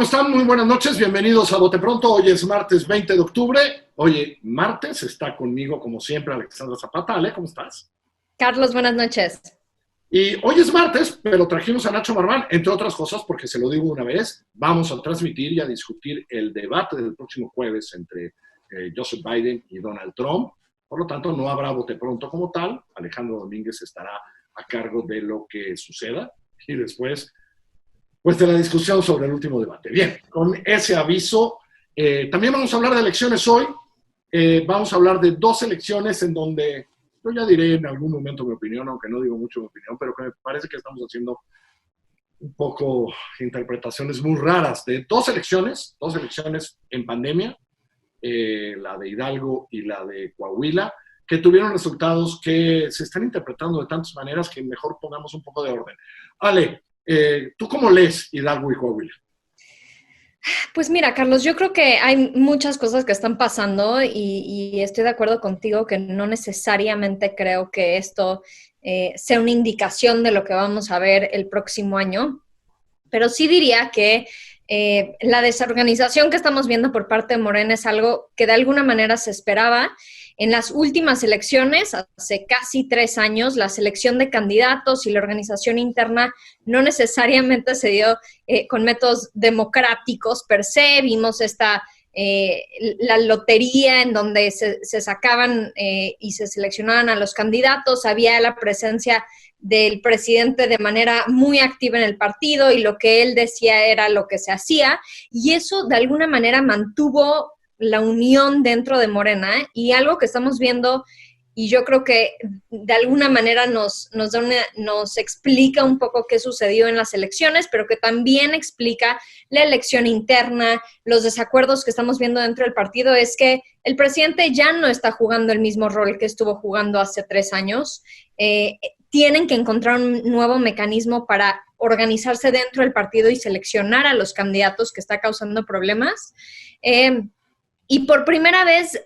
están? Muy buenas noches, bienvenidos a Bote Pronto. Hoy es martes 20 de octubre. Hoy martes está conmigo, como siempre, Alexandra Zapata. Ale, ¿cómo estás? Carlos, buenas noches. Y hoy es martes, pero trajimos a Nacho Marván, entre otras cosas, porque se lo digo una vez, vamos a transmitir y a discutir el debate del próximo jueves entre Joseph Biden y Donald Trump. Por lo tanto, no habrá Bote Pronto como tal. Alejandro Domínguez estará a cargo de lo que suceda y después pues de la discusión sobre el último debate. Bien, con ese aviso, también vamos a hablar de elecciones hoy. Vamos a hablar de dos elecciones en donde yo ya diré en algún momento mi opinión, aunque no digo mucho mi opinión, pero que me parece que estamos haciendo un poco interpretaciones muy raras de dos elecciones en pandemia, la de Hidalgo y la de Coahuila, que tuvieron resultados que se están interpretando de tantas maneras que mejor pongamos un poco de orden. Ale, ¿tú cómo lees Hidalgo y Coahuila? Pues mira, Carlos, yo creo que hay muchas cosas que están pasando y estoy de acuerdo contigo que no necesariamente creo que esto sea una indicación de lo que vamos a ver el próximo año, pero sí diría que la desorganización que estamos viendo por parte de Morena es algo que de alguna manera se esperaba. En las últimas elecciones, hace casi 3 años, la selección de candidatos y la organización interna no necesariamente se dio con métodos democráticos per se. Vimos la lotería en donde se sacaban y se seleccionaban a los candidatos. Había la presencia del presidente de manera muy activa en el partido y lo que él decía era lo que se hacía. Y eso de alguna manera mantuvo la unión dentro de Morena, y algo que estamos viendo, y yo creo que de alguna manera nos explica un poco qué sucedió en las elecciones, pero que también explica la elección interna, los desacuerdos que estamos viendo dentro del partido, es que el presidente ya no está jugando el mismo rol que estuvo jugando hace 3 años. Tienen que encontrar un nuevo mecanismo para organizarse dentro del partido y seleccionar a los candidatos que está causando problemas. Y por primera vez,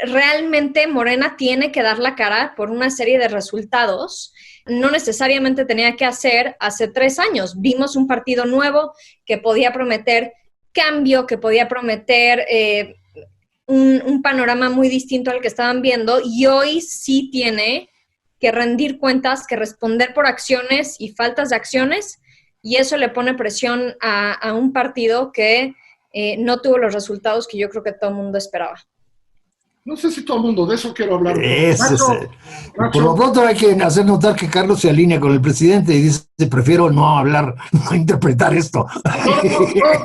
realmente Morena tiene que dar la cara por una serie de resultados. No necesariamente tenía que hacer hace 3 años. Vimos un partido nuevo que podía prometer cambio, que podía prometer un panorama muy distinto al que estaban viendo, y hoy sí tiene que rendir cuentas, que responder por acciones y faltas de acciones, y eso le pone presión a un partido que no tuvo los resultados que yo creo que todo el mundo esperaba. No sé si todo el mundo, de eso quiero hablar. Nacho. Por lo pronto hay que hacer notar que Carlos se alinea con el presidente y dice, prefiero no hablar, no interpretar esto.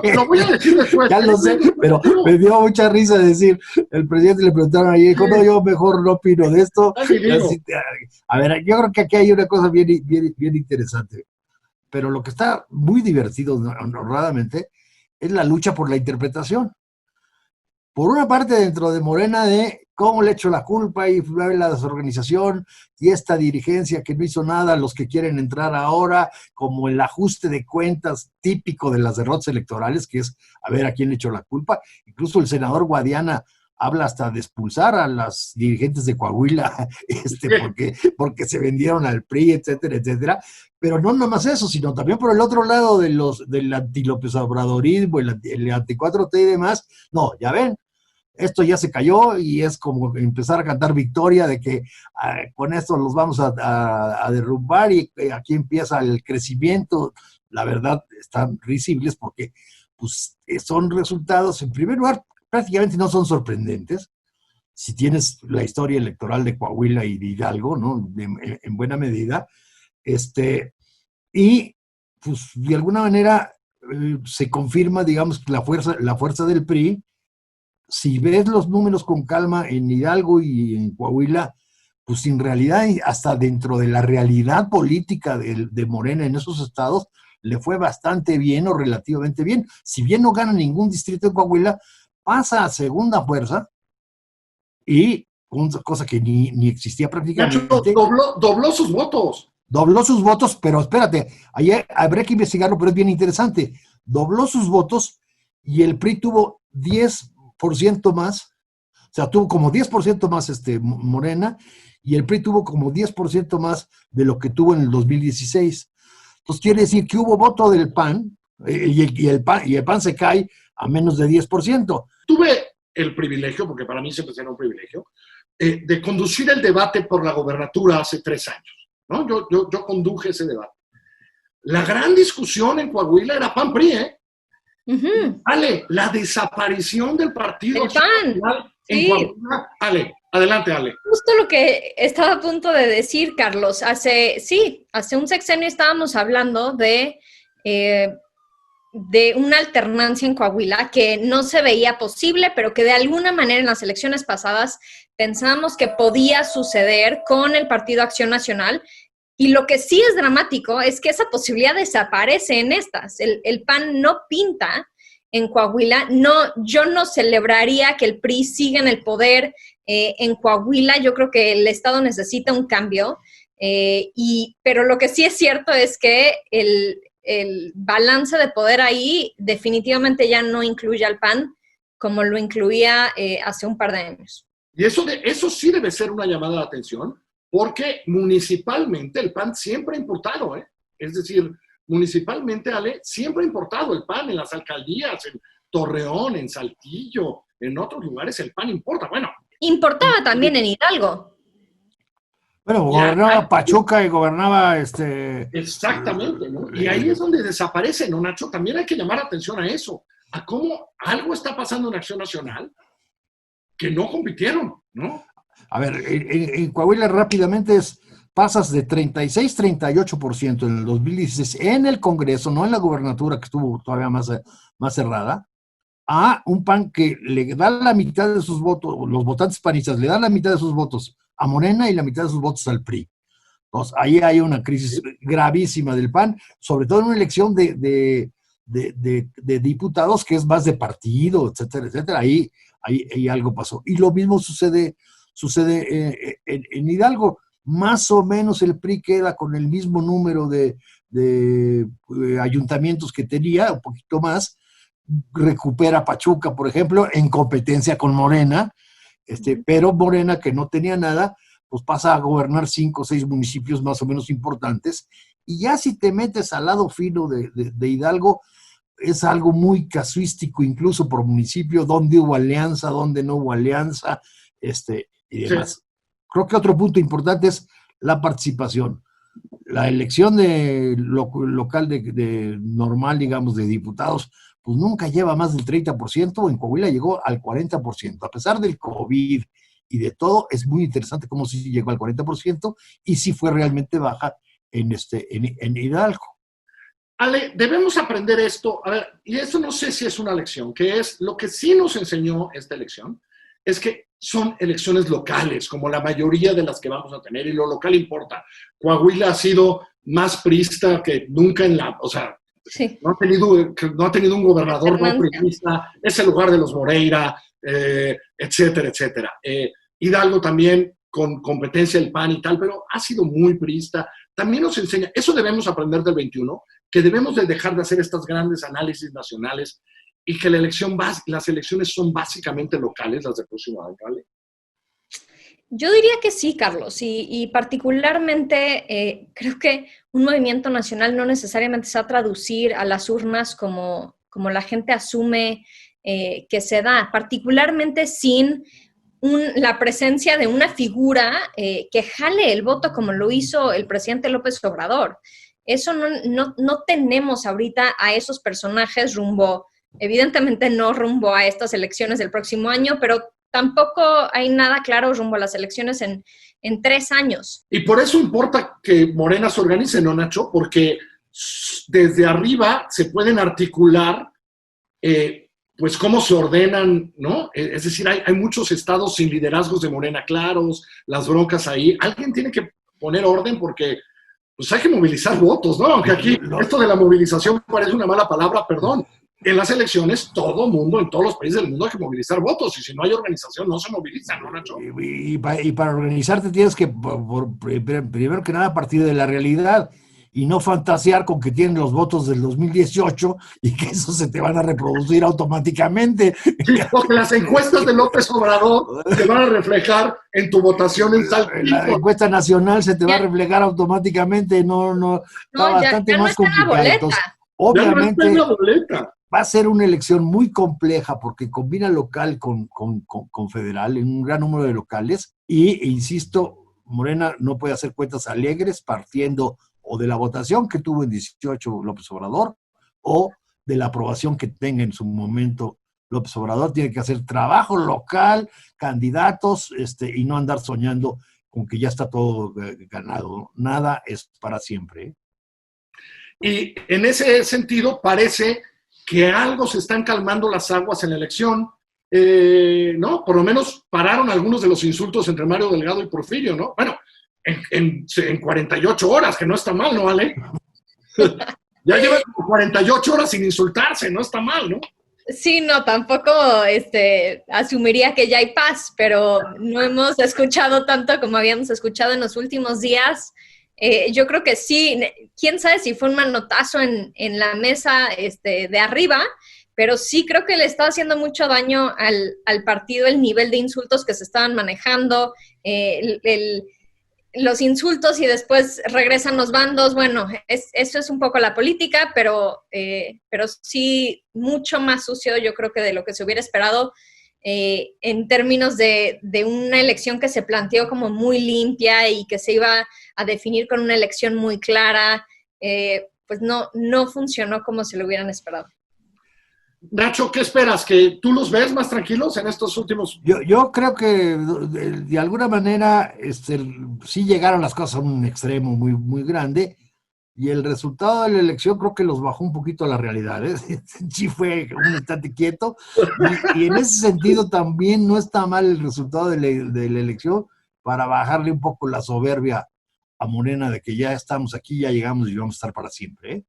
No, lo voy a decir después. Ya lo sé, pero me dio mucha risa decir, el presidente le preguntaron ayer, dijo, no, yo mejor no opino de esto. Así, a ver, yo creo que aquí hay una cosa bien interesante, pero lo que está muy divertido, honradamente, es la lucha por la interpretación. Por una parte, dentro de Morena, de cómo le echo la culpa y la desorganización y esta dirigencia que no hizo nada, los que quieren entrar ahora, como el ajuste de cuentas típico de las derrotas electorales, que es a ver a quién le echó la culpa. Incluso el senador Guadiana habla hasta de expulsar a las dirigentes de Coahuila porque se vendieron al PRI, etcétera, etcétera. Pero no nomás eso, sino también por el otro lado del anti-López Obradorismo, el anti-4T y demás. No, ya ven, esto ya se cayó y es como empezar a cantar victoria de que con esto los vamos a derrumbar y aquí empieza el crecimiento. La verdad, están risibles porque pues, son resultados, en primer lugar, prácticamente no son sorprendentes. Si tienes la historia electoral de Coahuila y de Hidalgo, ¿no? En buena medida, y pues de alguna manera se confirma, digamos, la fuerza del PRI. Si ves los números con calma en Hidalgo y en Coahuila, pues en realidad, hasta dentro de la realidad política de Morena en esos estados, le fue bastante bien o relativamente bien. Si bien no gana ningún distrito en Coahuila, pasa a segunda fuerza y cosa que ni existía prácticamente. Dobló sus votos. Dobló sus votos, pero espérate, ahí habrá que investigarlo, pero es bien interesante. Dobló sus votos y el PRI tuvo 10% más, o sea, tuvo como 10% más Morena, y el PRI tuvo como 10% más de lo que tuvo en el 2016. Entonces quiere decir que hubo voto del PAN, Y el PAN se cae a menos de 10%. Tuve el privilegio, porque para mí siempre será un privilegio, de conducir el debate por la gobernatura hace 3 años, ¿no? Yo conduje ese debate. La gran discusión en Coahuila era PAN-PRI, ¿eh? Ale, la desaparición del partido PAN en Coahuila. Ale, adelante, Ale. Justo lo que estaba a punto de decir, Carlos. Hace un sexenio estábamos hablando de una alternancia en Coahuila que no se veía posible, pero que de alguna manera en las elecciones pasadas pensábamos que podía suceder con el Partido Acción Nacional. Y lo que sí es dramático es que esa posibilidad desaparece en estas. El PAN no pinta en Coahuila. No, yo no celebraría que el PRI siga en el poder en Coahuila. Yo creo que el Estado necesita un cambio. Pero lo que sí es cierto es que el balance de poder ahí definitivamente ya no incluye al PAN como lo incluía hace un par de años. Y eso sí debe ser una llamada de atención, porque municipalmente el PAN siempre ha importado, ¿eh? Es decir, municipalmente, Ale, siempre ha importado el PAN en las alcaldías, en Torreón, en Saltillo, en otros lugares el PAN importa. Bueno. Importaba también en Hidalgo. Bueno, gobernaba Pachuca y gobernaba Exactamente, ¿no? Y ahí es donde desaparece, ¿no, Nacho? También hay que llamar atención a eso, a cómo algo está pasando en Acción Nacional que no compitieron, ¿no? A ver, en Coahuila rápidamente pasas de 36-38% en el 2016 en el Congreso, no en la gubernatura, que estuvo todavía más cerrada, a un PAN que le da la mitad de sus votos, los votantes panistas le dan la mitad de sus votos a Morena y la mitad de sus votos al PRI. Entonces, ahí hay una crisis gravísima del PAN, sobre todo en una elección de diputados que es más de partido, etcétera, etcétera. Ahí algo pasó. Y lo mismo sucede en Hidalgo. Más o menos el PRI queda con el mismo número de ayuntamientos que tenía, un poquito más. Recupera Pachuca, por ejemplo, en competencia con Morena, pero Morena, que no tenía nada, pues pasa a gobernar 5 o 6 municipios más o menos importantes. Y ya si te metes al lado fino de Hidalgo, es algo muy casuístico, incluso por municipio, dónde hubo alianza, dónde no hubo alianza, y demás. Sí. Creo que otro punto importante es la participación. La elección local normal, digamos, de diputados, pues nunca lleva más del 30%, en Coahuila llegó al 40%. A pesar del COVID y de todo, es muy interesante cómo sí llegó al 40% y sí fue realmente baja en Hidalgo. Ale, debemos aprender esto, a ver, y esto no sé si es una lección, que es lo que sí nos enseñó esta elección, es que son elecciones locales, como la mayoría de las que vamos a tener, y lo local importa. Coahuila ha sido más priista que nunca sí. no ha tenido un gobernador no priista, es el lugar de los Moreira, etcétera, etcétera. Hidalgo también con competencia del PAN y tal, pero ha sido muy priista. También nos enseña, eso debemos aprender del 21, que debemos de dejar de hacer estos grandes análisis nacionales y que las elecciones son básicamente locales, las del próximo año, ¿vale? Yo diría que sí, Carlos, y particularmente creo que un movimiento nacional no necesariamente se va a traducir a las urnas como la gente asume que se da, particularmente sin la presencia de una figura que jale el voto como lo hizo el presidente López Obrador. Eso no tenemos ahorita a esos personajes evidentemente no rumbo a estas elecciones del próximo año, pero tampoco hay nada claro rumbo a las elecciones en 3 años. Y por eso importa que Morena se organice, ¿no, Nacho? Porque desde arriba se pueden articular pues cómo se ordenan, ¿no? Es decir, hay muchos estados sin liderazgos de Morena claros, las broncas ahí. Alguien tiene que poner orden porque pues hay que movilizar votos, ¿no? Aunque aquí esto de la movilización parece una mala palabra, perdón. En las elecciones, todo mundo, en todos los países del mundo hay que movilizar votos, y si no hay organización, no se moviliza, ¿no, Nacho? Y para organizarte tienes que, primero que nada, partir de la realidad y no fantasear con que tienen los votos del 2018 y que eso se te van a reproducir automáticamente. Sí, porque las encuestas de López Obrador te van a reflejar en tu votación en Saltillo. La encuesta nacional se te va a reflejar automáticamente, está bastante más complicado. Obviamente ya no hay boleta. va a ser una elección muy compleja porque combina local con federal en un gran número de locales e insisto, Morena no puede hacer cuentas alegres partiendo o de la votación que tuvo en 18 López Obrador o de la aprobación que tenga en su momento López Obrador. Tiene que hacer trabajo local, candidatos, y no andar soñando con que ya está todo ganado. Nada es para siempre, ¿eh? Y en ese sentido parece que algo se están calmando las aguas en la elección, ¿no? Por lo menos pararon algunos de los insultos entre Mario Delgado y Porfirio, ¿no? Bueno, en 48 horas, que no está mal, ¿no, Ale? Ya llevan como 48 horas sin insultarse, no está mal, ¿no? Sí, no, tampoco asumiría que ya hay paz, pero no hemos escuchado tanto como habíamos escuchado en los últimos días. Yo creo que sí, quién sabe si fue un manotazo en la mesa de arriba, pero sí creo que le está haciendo mucho daño al partido el nivel de insultos que se estaban manejando, los insultos y después regresan los bandos. Bueno, eso es un poco la política, pero sí mucho más sucio yo creo que de lo que se hubiera esperado en términos de una elección que se planteó como muy limpia y que se iba a definir con una elección muy clara. Pues no funcionó como se lo hubieran esperado. Nacho, ¿qué esperas? ¿Que tú los ves más tranquilos en estos últimos? Yo creo que de alguna manera sí llegaron las cosas a un extremo muy, muy grande y el resultado de la elección creo que los bajó un poquito a la realidad, ¿eh? Sí fue un instante quieto y en ese sentido también no está mal el resultado de la elección para bajarle un poco la soberbia a Morena de que ya estamos aquí, ya llegamos y vamos a estar para siempre, ¿eh?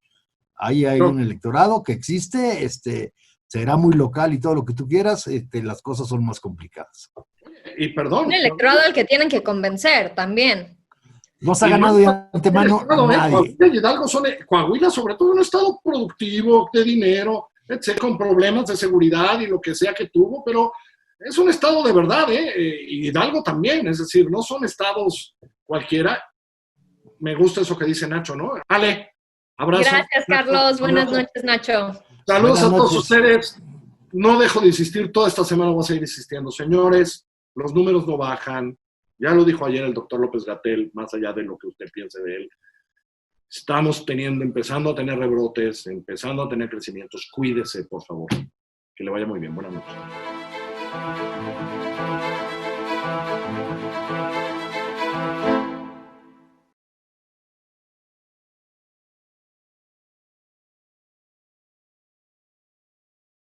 Ahí hay un electorado que existe, será muy local y todo lo que tú quieras, las cosas son más complicadas. Y perdón. Un electorado al que tienen que convencer también. No se ha ganado de antemano nadie. Coahuila y Hidalgo Coahuila sobre todo un estado productivo, de dinero, con problemas de seguridad y lo que sea que tuvo, pero es un estado de verdad, y Hidalgo también, es decir, no son estados cualquiera. Me gusta eso que dice Nacho, ¿no? Ale, abrazo. Gracias, Carlos. Buenas noches, Nacho. Saludos a todos ustedes. No dejo de insistir, toda esta semana voy a seguir insistiendo. Señores, los números no bajan. Ya lo dijo ayer el doctor López-Gatell, más allá de lo que usted piense de él. Estamos empezando a tener rebrotes, empezando a tener crecimientos. Cuídese, por favor. Que le vaya muy bien. Buenas noches.